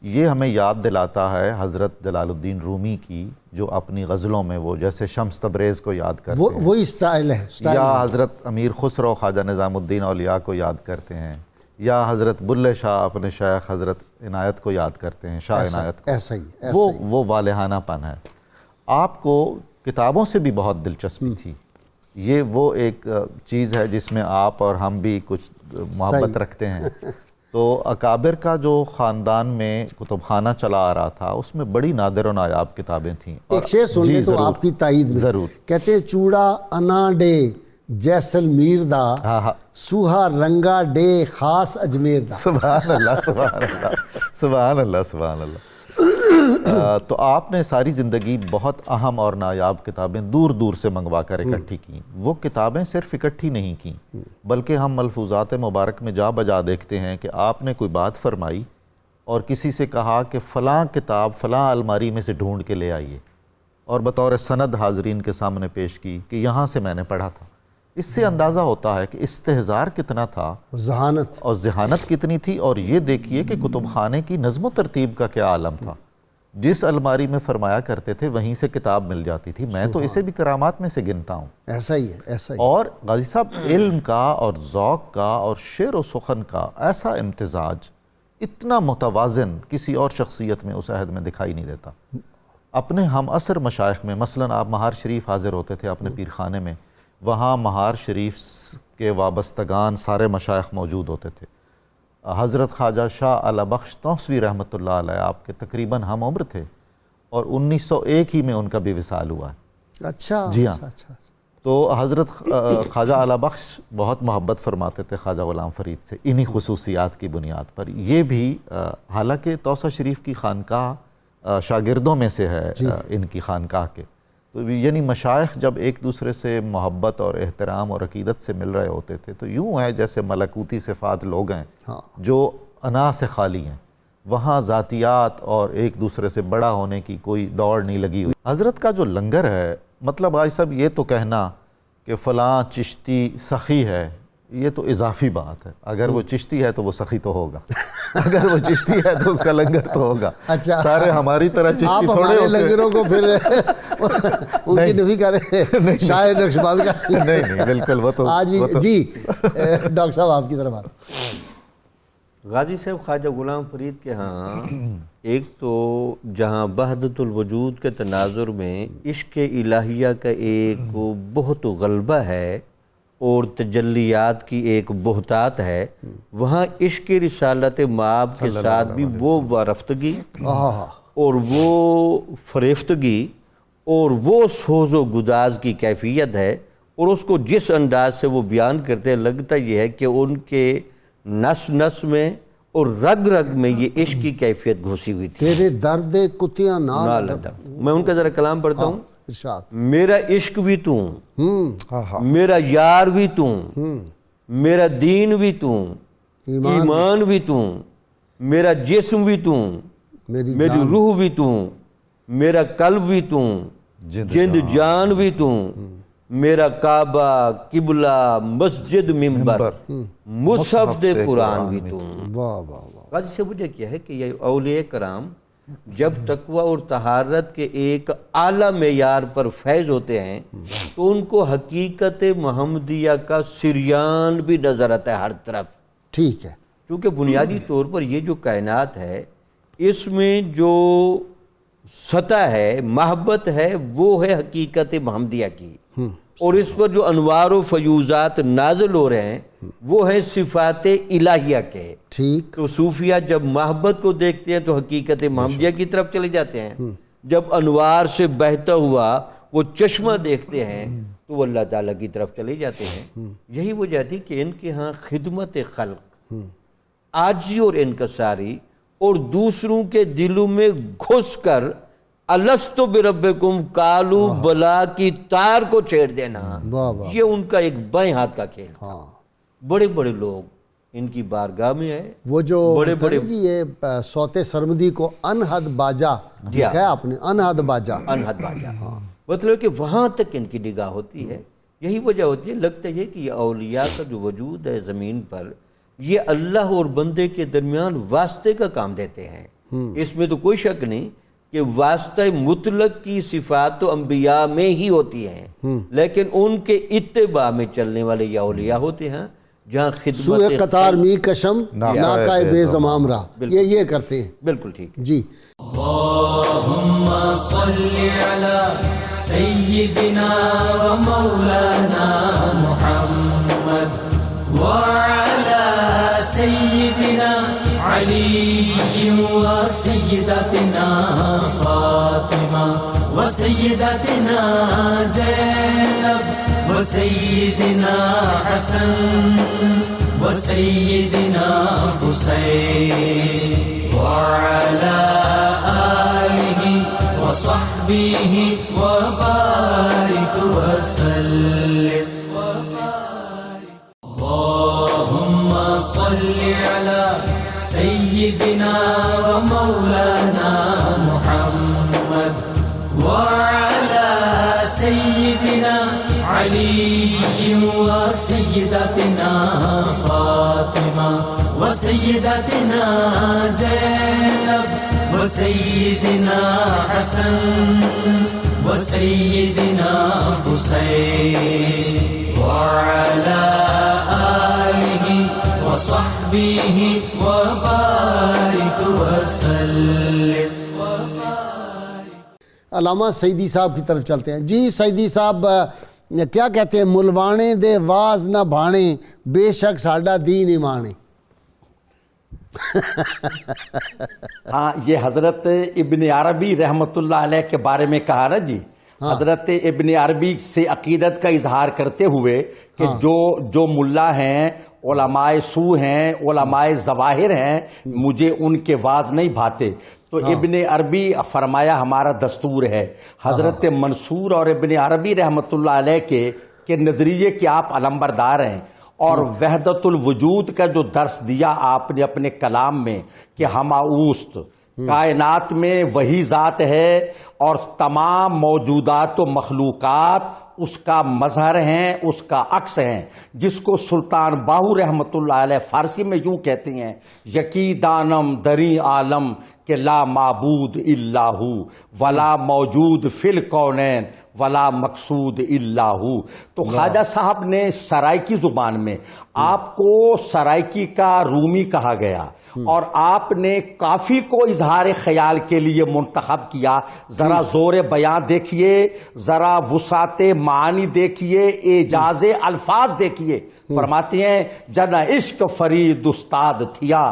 یہ ہمیں یاد دلاتا ہے حضرت جلال الدین رومی کی جو اپنی غزلوں میں وہ جیسے شمس تبریز کو یاد کرتے ہیں، وہی سٹائل ہے. یا حضرت امیر خسرو خواجہ نظام الدین اولیاء کو یاد کرتے ہیں، یا حضرت بلے شاہ اپنے شیخ حضرت عنایت کو یاد کرتے ہیں، شاہ عنایت کو. ایسا ہی وہ والہانہ پن ہے. آپ کو کتابوں سے بھی بہت دلچسپی تھی. یہ وہ ایک چیز ہے جس میں آپ اور ہم بھی کچھ محبت رکھتے ہیں. تو اکابر کا جو خاندان میں کتب خانہ چلا آ رہا تھا، اس میں بڑی نادر و نایاب کتابیں تھیں. ایک شعر سن لیں تو آپ کی تائید میں. ضرور. کہتے چوڑا انا ڈے جیسلمیر دا، سوہا رنگا ڈے خاص اجمیر دا. سبحان اللہ سبحان اللہ سبحان اللہ سبحان اللہ. تو آپ نے ساری زندگی بہت اہم اور نایاب کتابیں دور دور سے منگوا کر اکٹھی کی. وہ کتابیں صرف اکٹھی نہیں کی بلکہ ہم ملفوظات مبارک میں جا بجا دیکھتے ہیں کہ آپ نے کوئی بات فرمائی اور کسی سے کہا کہ فلاں کتاب فلاں الماری میں سے ڈھونڈ کے لے آئیے، اور بطور سند حاضرین کے سامنے پیش کی کہ یہاں سے میں نے پڑھا تھا. اس سے اندازہ ہوتا ہے کہ استحضار کتنا تھا، ذہانت کتنی تھی. اور یہ دیکھیے کہ کتب خانے کی نظم و ترتیب کا کیا عالم تھا. جس الماری میں فرمایا کرتے تھے وہیں سے کتاب مل جاتی تھی. میں تو اسے بھی کرامات میں سے گنتا ہوں. ایسا ہی ہے، ایسا ہی. اور غازی صاحب علم کا اور ذوق کا اور شعر و سخن کا ایسا امتزاج اتنا متوازن کسی اور شخصیت میں اس عہد میں دکھائی نہیں دیتا. اپنے ہم عصر مشائخ میں مثلا آپ مہار شریف حاضر ہوتے تھے اپنے پیر خانے میں، وہاں مہار شریف کے وابستگان سارے مشائخ موجود ہوتے تھے. حضرت خواجہ شاہ اعلی بخش توسوی رحمۃ اللہ علیہ آپ کے تقریباً ہم عمر تھے اور 1901 ہی میں ان کا بھی وصال ہوا ہے. اچھا جی ہاں. اچھا. تو حضرت خواجہ اعلی بخش بہت محبت فرماتے تھے خواجہ غلام فرید سے انہی خصوصیات کی بنیاد پر. یہ بھی حالانکہ توسہ شریف کی خانقاہ شاگردوں میں سے ہے ان کی خانقاہ کے، تو یعنی مشائخ جب ایک دوسرے سے محبت اور احترام اور عقیدت سے مل رہے ہوتے تھے تو یوں ہے جیسے ملکوتی صفات لوگ ہیں جو انا سے خالی ہیں، وہاں ذاتیات اور ایک دوسرے سے بڑا ہونے کی کوئی دوڑ نہیں لگی ہوئی. حضرت کا جو لنگر ہے، مطلب آج صاحب یہ تو کہنا کہ فلاں چشتی سخی ہے یہ تو اضافی بات ہے. اگر وہ چشتی ہے تو وہ سخی تو ہوگا، اگر وہ چشتی ہے تو اس کا لنگر تو ہوگا. اچھا، سارے ہماری طرح چشتی تھوڑے ہوتے ہیں. لنگروں کو پھر ان کی نفی کرے شاید نقشبند کا نہیں بالکل وہ تو آج بھی. جی ڈاکٹر صاحب آپ کی طرف آتے. غازی صاحب خواجہ غلام فرید کے ہاں ایک تو جہاں وحدت الوجود کے تناظر میں عشق الہیہ کا ایک بہت غلبہ ہے اور تجلیات کی ایک بہتات ہے، وہاں عشق رسالت مآب کے ساتھ بھی وہ وارفتگی اور وہ فریفتگی اور وہ سوز و گداز کی کیفیت ہے، اور اس کو جس انداز سے وہ بیان کرتے ہیں لگتا یہ ہے کہ ان کے نس نس میں اور رگ رگ میں یہ عشق کی کیفیت گھسی ہوئی تھی. تیرے درد کتیاں نال لگا. میں ان کا ذرا کلام پڑھتا ہوں. ارشاد. میرا عشق بھی تو میرا یار بھی تو میرا دین بھی تو ایمان بھی تو میرا جسم بھی تو میری روح بھی تو میرا قلب بھی تو جند جان بھی تو میرا کعبہ قبلہ مسجد منبر مصحف دے قرآن بھی تو. غازی سے مجھے کیا ہے کہ یہ اولیاء کرام جب تقوی اور طہارت کے ایک اعلیٰ معیار پر فیض ہوتے ہیں تو ان کو حقیقت محمدیہ کا سریان بھی نظر آتا ہے ہر طرف. ٹھیک ہے. کیونکہ بنیادی طور پر یہ جو کائنات ہے اس میں جو سطح ہے محبت ہے وہ ہے حقیقت محمدیہ کی، اور اس پر جو انوار و فیوزات نازل ہو رہے ہیں وہ ہیں صفات الہیہ کے. ٹھیک. تو صوفیہ جب محبت کو دیکھتے ہیں تو حقیقت محمدیہ کی طرف چلے جاتے ہیں، جب انوار سے بہتا ہوا وہ چشمہ دیکھتے ہیں تو وہ اللہ تعالیٰ کی طرف چلے جاتے ہیں. یہی وجہ تھی کہ ان کے ہاں خدمت خلق، عاجزی اور انکساری اور دوسروں کے دلوں میں گھس کر الستو بربکم قالوا بلا کی تار کو چھیڑ دینا، یہ ان کا ایک بائیں ہاتھ کا کھیل تھا. بڑے بڑے لوگ ان کی بارگاہ میں ہے. وہ جو بڑے بڑے جی یہ صوت سرمدی کو انحد باجا دیکھا ہے آپ نے، انحد باجا. انحد باجا مطلب کہ وہاں تک ان کی نگاہ ہوتی ہے. یہی وجہ ہوتی ہے، لگتا ہے کہ یہ اولیاء کا جو وجود ہے زمین پر یہ اللہ اور بندے کے درمیان واسطے کا کام دیتے ہیں. اس میں تو کوئی شک نہیں کہ واسطہ مطلق کی صفات تو انبیاء میں ہی ہوتی ہیں، لیکن ان کے اتباع میں چلنے والے یہ اولیاء ہوتے ہیں جہاں خدمت سوئے قطار می کشم ناکائے بے زمام را، یہ کرتے ہیں. بالکل ٹھیک. جی. اللہم صلی علی سیدنا و مولانا محمد وعلی سیدنا علی و سیدتنا فاطمہ و سیدتنا زینب و سیدنا حسن و سیدنا حسین وعلى آله وصحبه وبارك وسلم. اللهم صل على سيدنا ومولانا محمد وعلى سيدنا علي وسيدتنا فاطمة وسيدتنا زينب وسيدنا حسن وسيدنا حسين وعلى آله وصحبه وبارك وسلم. علامہ سعیدی صاحب کی طرف چلتے ہیں. جی سعیدی صاحب کیا کہتے ہیں؟ ملوانے دے واز نہ بھانے بے شک ساڈا دین ایمانے. ہاں یہ حضرت ابن عربی رحمۃ اللہ علیہ کے بارے میں کہا نا جی. حضرت ابن عربی سے عقیدت کا اظہار کرتے ہوئے کہ جو ملا ہیں علماء سو ہیں علماء ظواہر ہیں مجھے ان کے واز نہیں بھاتے. تو ابن عربی فرمایا ہمارا دستور ہے. حضرت منصور اور ابن عربی رحمۃ اللہ علیہ کے نظریے کے آپ علمبردار ہیں. اور وحدت الوجود کا جو درس دیا آپ نے اپنے کلام میں کہ ہما اوست کائنات میں وہی ذات ہے اور تمام موجودات و مخلوقات اس کا مظہر ہیں اس کا عکس ہیں، جس کو سلطان باہو رحمۃ اللہ علیہ فارسی میں یوں کہتے ہیں یقی دانم دری عالم کہ لا معبود الا ہو ولا موجود فی الکونین ولا مقصود الا ہو. تو خواجہ صاحب نے سرائکی زبان میں آپ کو سرائکی کا رومی کہا گیا اور آپ نے کافی کو اظہار خیال کے لیے منتخب کیا. ذرا زور بیان دیکھیے، ذرا وسعت معانی دیکھیے، اعجاز الفاظ دیکھیے. فرماتے ہیں جن عشق فرید استاد تھیا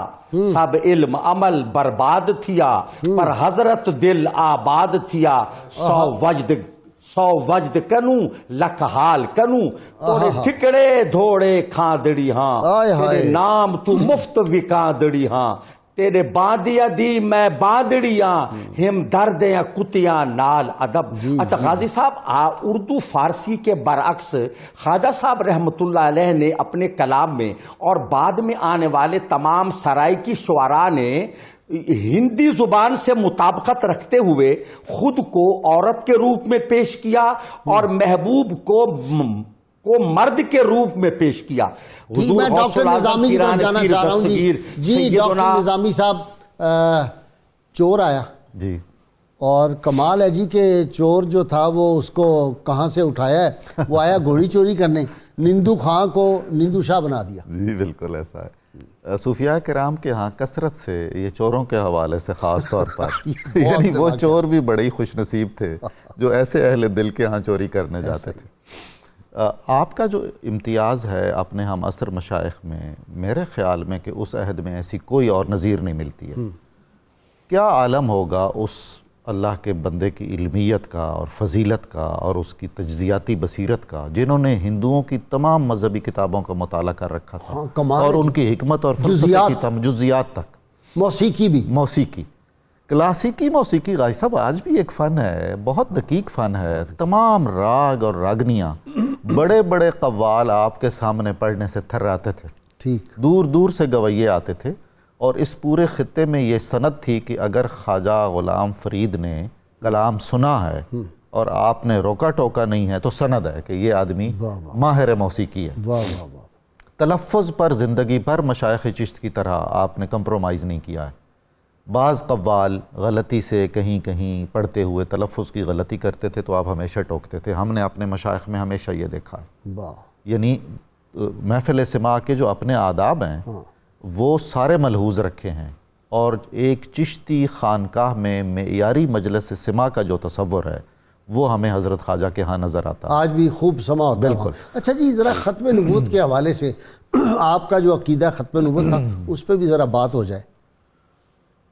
سب علم عمل برباد تھیا پر حضرت دل آباد تھیا سو وجد کنو لکھ حال کنو تورے ٹھکڑے دھوڑے کھاندڑی ہاں تیرے نام تو مفت وکاندڑی ہاں تیرے باندیا دی میں باندڑی ہاں ہم دردیاں کتیاں نال ادب. اچھا غازی صاحب اردو فارسی کے برعکس خواجہ صاحب رحمۃ اللہ علیہ نے اپنے کلام میں اور بعد میں آنے والے تمام سرائکی شعراء نے ہندی زبان سے مطابقت رکھتے ہوئے خود کو عورت کے روپ میں پیش کیا اور محبوب کو مرد کے روپ میں پیش کیا. میں ڈاکٹر نظامی کی طرف جانا چاہ رہا ہوں. جی ڈاکٹر نظامی صاحب چور آیا جی اور کمال ہے جی کہ چور جو تھا وہ اس کو کہاں سے اٹھایا ہے، وہ آیا گھوڑی چوری کرنے، نندو خان کو نندو شاہ بنا دیا. جی بالکل ایسا ہے. صوفیاء کرام کے ہاں کثرت سے یہ چوروں کے حوالے سے خاص طور پر یعنی وہ چور بھی بڑے ہی خوش نصیب تھے جو ایسے اہل دل کے ہاں چوری کرنے جاتے تھے. آپ کا جو امتیاز ہے اپنے ہم عصر مشائخ میں میرے خیال میں کہ اس عہد میں ایسی کوئی اور نظیر نہیں ملتی ہے. کیا عالم ہوگا اس اللہ کے بندے کی علمیت کا اور فضیلت کا اور اس کی تجزیاتی بصیرت کا جنہوں نے ہندوؤں کی تمام مذہبی کتابوں کا مطالعہ کر رکھا تھا اور ان کی حکمت اور فلسفے کی جزیات تک. موسیقی بھی، موسیقی کلاسیکی موسیقی غازی صاحب آج بھی ایک فن ہے، بہت دقیق فن ہے. تمام راگ اور راگنیاں بڑے بڑے قوال آپ کے سامنے پڑھنے سے تھر آتے تھے. ٹھیک دور دور سے گویے آتے تھے اور اس پورے خطے میں یہ سند تھی کہ اگر خواجہ غلام فرید نے کلام سنا ہے اور آپ نے روکا ٹوکا نہیں ہے تو سند ہے کہ یہ آدمی ماہر موسیقی ہے. تلفظ پر زندگی پر مشائخ چشت کی طرح آپ نے کمپرومائز نہیں کیا ہے. بعض قوال غلطی سے کہیں کہیں پڑھتے ہوئے تلفظ کی غلطی کرتے تھے تو آپ ہمیشہ ٹوکتے تھے. ہم نے اپنے مشائخ میں ہمیشہ یہ دیکھا ہے. یعنی محفل سماع کے جو اپنے آداب ہیں وہ سارے ملحوظ رکھے ہیں اور ایک چشتی خانقاہ میں معیاری مجلس سماع کا جو تصور ہے وہ ہمیں حضرت خواجہ کے ہاں نظر آتا ہے. آج بھی خوب سماع ہوتا ہے. بالکل. اچھا جی ذرا ختم نبوت کے حوالے سے آپ کا جو عقیدہ ختم نبوت تھا اس پہ بھی ذرا بات ہو جائے.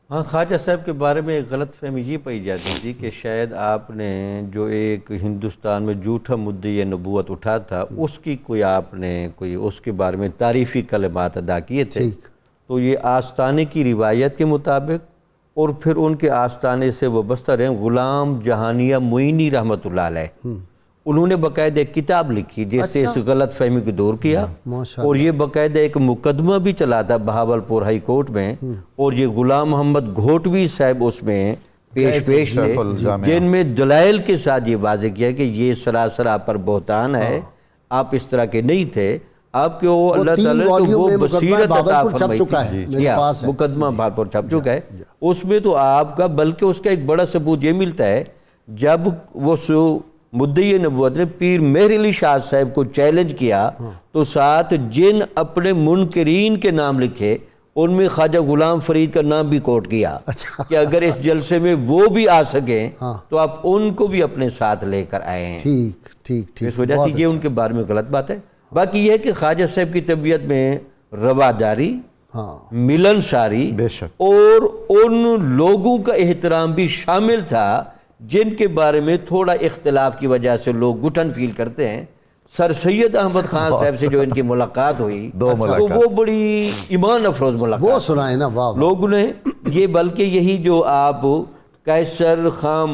ہاں خواجہ صاحب کے بارے میں ایک غلط فہمی یہ پائی جاتی تھی کہ شاید آپ نے جو ایک ہندوستان میں جھوٹا مدعی نبوت اٹھا تھا اس کی کوئی آپ نے کوئی اس کے بارے میں تعریفی کلمات ادا کیے تھے. تو یہ آستانے کی روایت کے مطابق اور پھر ان کے آستانے سے وابستہ رہے غلام جہانیہ معینی رحمۃ اللہ علیہ، انہوں نے باقاعدہ ایک کتاب لکھی جس سے اس غلط فہمی کو دور کیا اور یہ باقاعدہ ایک مقدمہ بھی چلا تھا بہاولپور ہائی کورٹ میں اور یہ غلام محمد گھوٹوی صاحب اس میں پیش تھے جن میں دلائل کے ساتھ یہ واضح کیا کہ یہ سراسر آپ پر بہتان ہے، آپ اس طرح کے نہیں تھے. آپ کے وہ اللہ 3 تعالیٰ والیوم تو وہ میں مقدمہ بصیرت عطا بابلپور فرمائی چھپ چکا تھی. ہے، میرے پاس ہے. مقدمہ بھالپور چھپ چکا ہے. اس میں تو آپ کا بلکہ اس کا ایک بڑا ثبوت یہ ملتا ہے جب وہ مدعی نبوت نے پیر مہر علی شاہ صاحب کو چیلنج کیا تو ساتھ جن اپنے منکرین کے نام لکھے ان میں خواجہ غلام فرید کا نام بھی کوٹ کیا کہ اگر اس جلسے میں وہ بھی آ سکیں تو آپ ان کو بھی اپنے ساتھ لے کر آئے ہیں. ٹھیک اس وجہ سے یہ ان کے بارے میں غلط بات ہے. باقی یہ ہے کہ خواجہ صاحب کی طبیعت میں رواداری، ملن ساری بے شک اور ان لوگوں کا احترام بھی شامل تھا جن کے بارے میں تھوڑا اختلاف کی وجہ سے لوگ گھٹن فیل کرتے ہیں. سر سید احمد خان صاحب سے جو ان کی ملاقات ہوئی تو وہ بڑی ایمان افروز ملاقات، وہ سنائے نا. لوگوں نے یہ بلکہ یہی جو آپ قیصر خان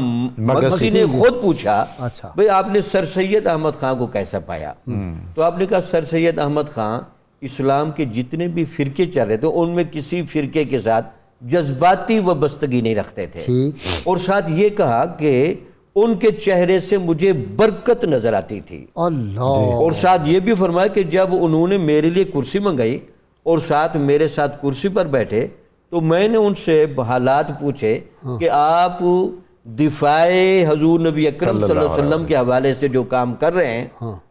مگسی نے خود پوچھا بھئی آپ نے سر سید احمد خان کو کیسا پایا؟ تو آپ نے کہا سر سید احمد خان اسلام کے جتنے بھی فرقے چل رہے تھے ان میں کسی فرقے کے ساتھ جذباتی وابستگی نہیں رکھتے تھے، اور ساتھ یہ کہا کہ ان کے چہرے سے مجھے برکت نظر آتی تھی. اور ساتھ یہ بھی فرمایا کہ جب انہوں نے میرے لیے کرسی منگائی اور ساتھ میرے ساتھ کرسی پر بیٹھے تو میں نے ان سے حالات پوچھے کہ آپ دفاع حضور نبی اکرم صلی اللہ علیہ وسلم کے حوالے سے جو کام کر رہے ہیں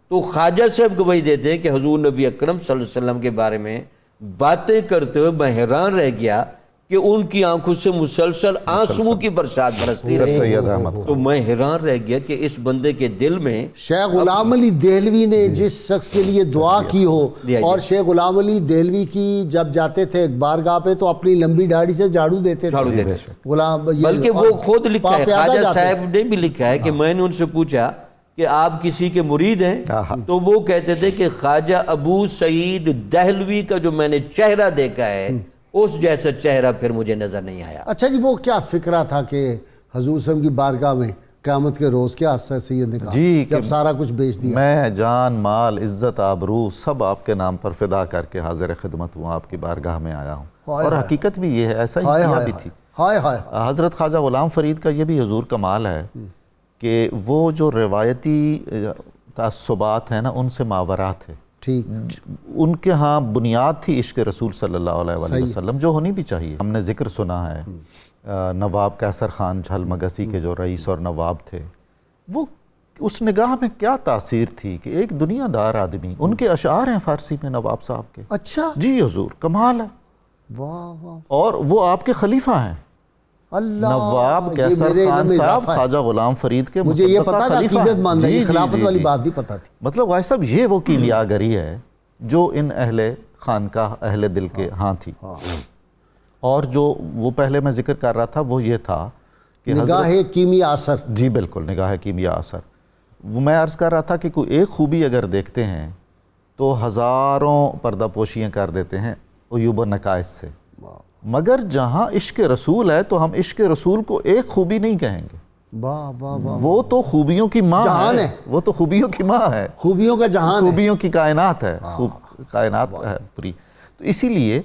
تو خواجہ صاحب گواہی دیتے ہیں کہ حضور نبی اکرم صلی اللہ علیہ وسلم کے بارے میں باتیں کرتے ہوئے میں حیران رہ گیا کہ ان کی آنکھوں سے مسلسل آنسوؤں کی برسات برستی رہی. تو میں حیران رہ گیا کہ اس بندے کے دل میں شیخ غلام علی دہلوی نے جس شخص کے لیے دعا کی ہو، اور شیخ غلام علی دہلوی کی جب جاتے تھے بارگاہ پہ تو اپنی لمبی داڑھی سے جھاڑو دیتے تھے. بلکہ وہ خود لکھا ہے، خواجہ صاحب نے بھی لکھا ہے کہ میں نے ان سے پوچھا کہ آپ کسی کے مرید ہیں تو وہ کہتے تھے کہ خواجہ ابو سعید دہلوی کا جو میں نے چہرہ دیکھا ہے اس جیسا چہرہ پھر مجھے نظر نہیں آیا. اچھا جی، وہ کیا فکرہ تھا کہ حضور صلی اللہ علیہ وسلم کی بارگاہ میں قیامت کے روز کیا سر سید نے کہا جب سارا کچھ بیچ دیا؟ میں جان مال عزت آبرو سب آپ کے نام پر فدا کر کے حاضر خدمت ہوں، آپ کی بارگاہ میں آیا ہوں. اور حقیقت بھی یہ ہے، ایسا ہی کیا بھی تھی. حضرت خواجہ غلام فرید کا یہ بھی حضور کمال ہے کہ وہ جو روایتی تعصبات ہیں نا ان سے ماورا تھے. ان کے ہاں بنیاد تھی عشق رسول صلی اللہ علیہ وسلم جو ہونی بھی چاہیے. ہم نے ذکر سنا ہے نواب قیصر خان جھل مگسی کے جو رئیس اور نواب تھے، وہ اس نگاہ میں کیا تاثیر تھی کہ ایک دنیا دار آدمی، ان کے اشعار ہیں فارسی میں نواب صاحب کے. اچھا جی حضور کمال ہے. اور وہ آپ کے خلیفہ ہیں. نواب قیصر خان صاحب خواجہ غلام فرید کے مجھے یہ پتا تھا عقیدت مند ہے، خلافت والی بات بھی پتا تھی. مطلب بھائی صاحب یہ وہ کیمیاگری ہے جو ان اہل خانقاہ اہل دل کے ہاں تھی. اور جو وہ پہلے میں ذکر کر رہا تھا وہ یہ تھا کہ نگاہ کیمیا اثر. جی بالکل، نگاہ کیمیا اثر. وہ میں عرض کر رہا تھا کہ کوئی ایک خوبی اگر دیکھتے ہیں تو ہزاروں پردہ پوشیاں کر دیتے ہیں عیوب و نقائص سے، مگر جہاں عشق رسول ہے تو ہم عشق رسول کو ایک خوبی نہیں کہیں گے. وہ تو خوبیوں کی ماں ہے، وہ تو خوبیوں کی ماں ہے، خوبیوں کا جہان، خوبیوں کی کائنات ہے، کائنات ہے پوری. تو اسی لیے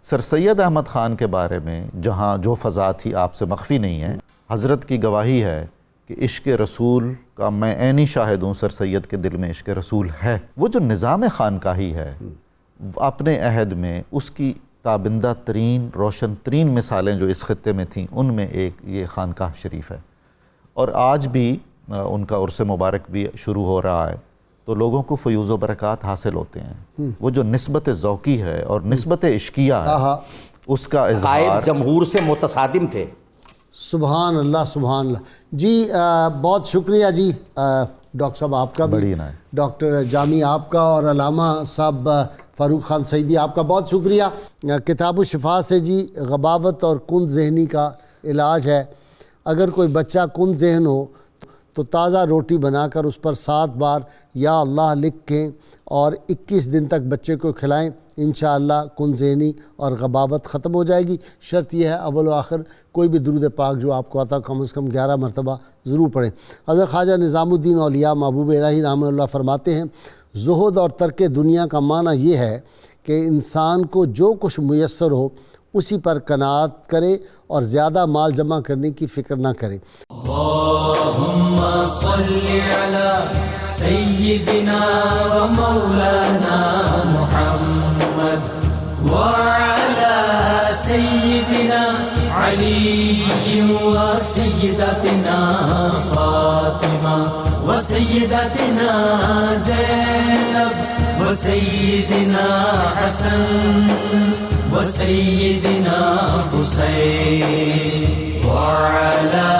سر سید احمد خان کے بارے میں جہاں جو فضا تھی آپ سے مخفی نہیں ہے. حضرت کی گواہی ہے کہ عشق رسول کا میں عینی شاہد ہوں، سر سید کے دل میں عشق رسول ہے. وہ جو نظام خانقاہی ہے اپنے عہد میں، اس کی تابندہ ترین روشن ترین مثالیں جو اس خطے میں تھیں ان میں ایک یہ خانقاہ شریف ہے. اور آج بھی ان کا عرس مبارک بھی شروع ہو رہا ہے تو لوگوں کو فیوز و برکات حاصل ہوتے ہیں. وہ جو نسبت ذوقی ہے اور نسبت عشقیہ ہے اس کا اظہار قائد جمہور سے متصادم تھے. سبحان اللہ سبحان اللہ. جی بہت شکریہ جی ڈاکٹر صاحب آپ کا بھی، ڈاکٹر جامی آپ کا، اور علامہ صاحب فاروق خان سعیدی آپ کا بہت شکریہ. کتاب الشفا سے جی غباوت اور کند ذہنی کا علاج ہے. اگر کوئی بچہ کند ذہن ہو تو تازہ روٹی بنا کر اس پر 7 بار یا اللہ لکھیں اور 21 دن تک بچے کو کھلائیں. انشاءاللہ کند ذہنی اور غباوت ختم ہو جائے گی. شرط یہ ہے اول و آخر کوئی بھی درود پاک جو آپ کو آتا کم از کم 11 مرتبہ ضرور پڑھیں. حضرت خواجہ نظام الدین اولیاء محبوب الہی رحمہ اللہ فرماتے ہیں زہد اور ترک دنیا کا معنی یہ ہے کہ انسان کو جو کچھ میسر ہو اسی پر قناعت کرے اور زیادہ مال جمع کرنے کی فکر نہ کرے. اللہم صلی علی سیدنا و مولانا وسيدتنا فاطمة وسيدتنا زينب وسيدنا حسن وسيدنا حسين وعلى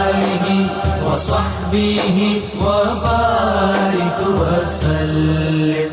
آله وصحبه وبارك وسلم